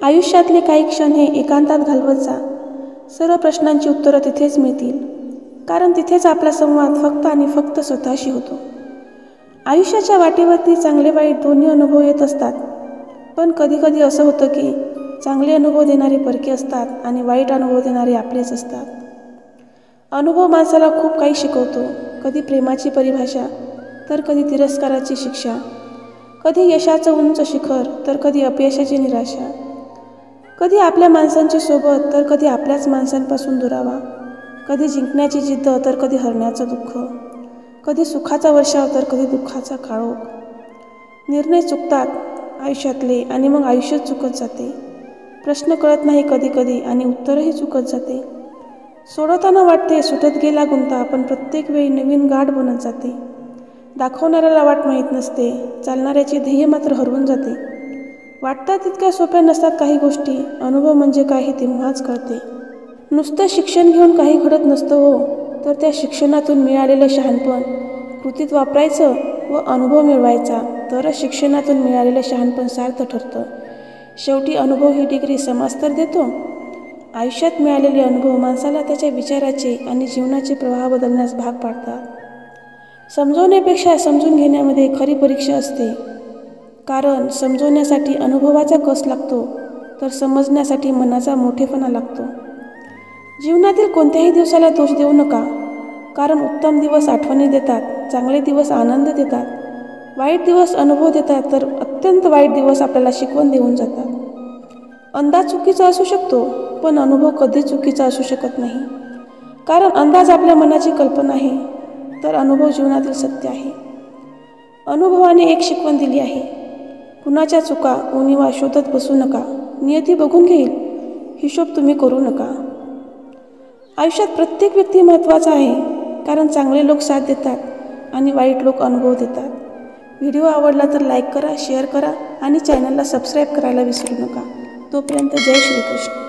आयुष्यातले काही क्षण हे एकांतात घालवत जा. सर्व प्रश्नांची उत्तरं तिथेच मिळतील, कारण तिथेच आपला संवाद फक्त आणि फक्त स्वतःशी होतो. आयुष्याच्या वाटेवरती चांगले वाईट दोन्ही अनुभव येत असतात, पण कधीकधी असं होतं की चांगले अनुभव देणारे परके असतात आणि वाईट अनुभव देणारे आपलेच असतात. अनुभव माणसाला खूप काही शिकवतो, कधी प्रेमाची परिभाषा तर कधी तिरस्काराची शिक्षा, कधी यशाचं उंच शिखर तर कधी अपयशाची निराशा, कधी आपल्या माणसांची सोबत तर कधी आपल्याच माणसांपासून दुरावा, कधी जिंकण्याची जिद्द तर कधी हरण्याचं दुःख, कधी सुखाचा वर्षाव तर कधी दुःखाचा काळोख. निर्णय चुकतात आयुष्यातले आणि मग आयुष्यच चुकत जाते. प्रश्न कळत नाही कधी कधी आणि उत्तरही चुकत जाते. सोडवताना वाटते सुटत गेला गुंता, पण प्रत्येक वेळी नवीन गाठ बनत जाते. दाखवणाऱ्याला वाट माहीत नसते, चालणाऱ्याचे ध्येय मात्र हरवून जाते. वाटतात तितक्या सोप्या नसतात काही गोष्टी, अनुभव म्हणजे काय हे तेव्हाच कळते. नुसतं शिक्षण घेऊन काही घडत नसतं हो, तर त्या शिक्षणातून मिळालेलं शहाणपण कृतीत वापरायचं व अनुभव मिळवायचा, तरच शिक्षणातून मिळालेलं शहाणपण सार्थ ठरतं. शेवटी अनुभव ही डिग्री समाज तर देतो. आयुष्यात मिळालेले अनुभव माणसाला त्याच्या विचाराचे आणि जीवनाचे प्रवाह बदलण्यास भाग पाडतात. समजवण्यापेक्षा समजून घेण्यामध्ये खरी परीक्षा असते, कारण समजवण्यासाठी अनुभवाचा कस लागतो, तर समजण्यासाठी मनाचा मोठेपणा लागतो. जीवनातील कोणत्याही दिवसाला दोष देऊ नका, कारण उत्तम दिवस आठवणी देतात, चांगले दिवस आनंद देतात, वाईट दिवस अनुभव देतात, तर अत्यंत वाईट दिवस आपल्याला शिकवण देऊन जातात. अंदाज चुकीचा असू शकतो, पण अनुभव कधीच चुकीचा असू शकत नाही, कारण अंदाज आपल्या मनाची कल्पना आहे, तर अनुभव जीवनातील सत्य आहे. अनुभवाने एक शिकवण दिली आहे, कुणाच्या चुका उणिवा शोधत बसू नका, नियती बघून घेईल, हिशोब तुम्ही करू नका. आयुष्यात प्रत्येक व्यक्ती महत्त्वाचा आहे, कारण चांगले लोक साथ देतात आणि वाईट लोक अनुभव देतात. व्हिडिओ आवडला तर लाईक करा, शेअर करा आणि चॅनलला सबस्क्राईब करायला विसरू नका. तोपर्यंत जय श्रीकृष्ण.